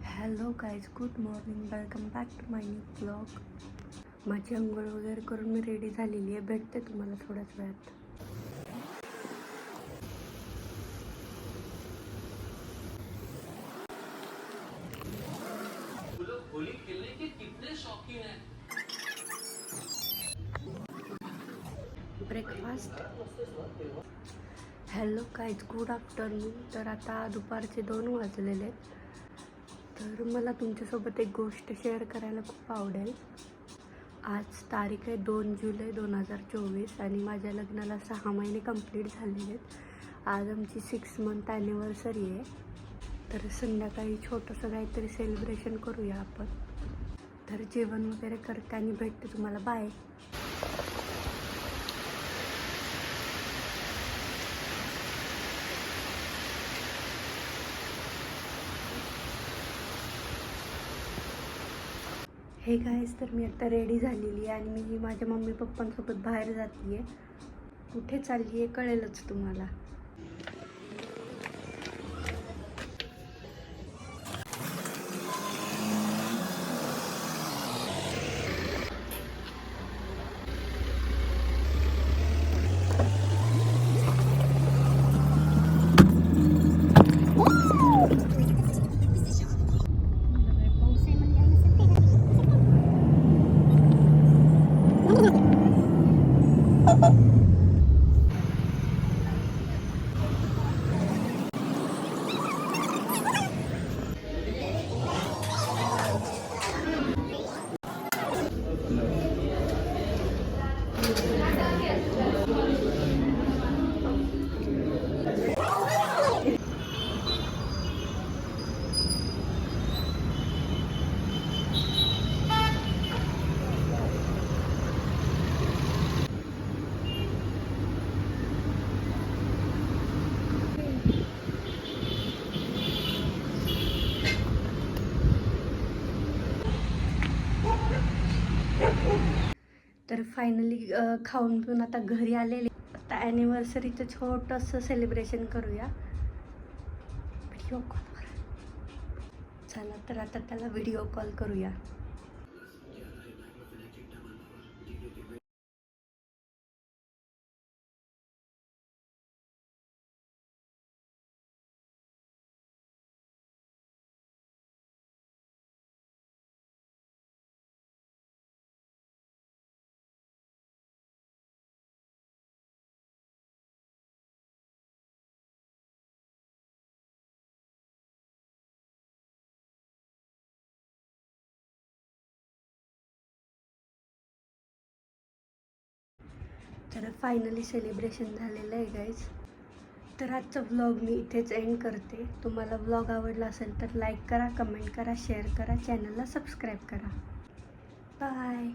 Hello guys, good morning, welcome back to my new blog. माझी अंघोळ वगैरे करून मी रेडी झालेली आहे. भेटते तुम्हाला थोड्याच वेळात. होली खेलने के कितने शौकीन हैं. Breakfast. Hello guys, good afternoon. तर आता दुपारचे 2 वाजलेले आहेत. तर मला तुमच्यासोबत एक गोष्ट शेअर करायला खूप आवडेल. आज तारीख आहे 2 जुलै 2024 आणि माझ्या लग्नाला 6 महिने कंप्लीट झालेले आहेत. आज आमची 6 मंथ ॲनिव्हर्सरी आहे. तर संध्याकाळी छोटंसं काहीतरी सेलिब्रेशन करूया आपण. तर जेवण वगैरे करते आणि भेटते तुम्हाला. बाय. हे गाईज, तर मी आता रेडी झालेली आहे आणि मी माझ्या मम्मी पप्पांसोबत बाहेर जाते आहे. कुठे चालली आहे कळेलच तुम्हाला. तर फायनली खाऊन पिऊन आता घरी आलेले. आता ॲनिव्हर्सरीचं छोटंसं सेलिब्रेशन करूया व्हिडिओ कॉलवर. चला तर आता त्याला व्हिडिओ कॉल करूया. तर फायनली सेलिब्रेशन झालेलं आहे गाईज. तर आजचा व्लॉग मी इथेच एंड करते. तुम्हाला व्लॉग आवडला असेल तर लाईक करा, कमेंट करा, शेअर करा, चॅनलला सबस्क्राईब करा. बाय.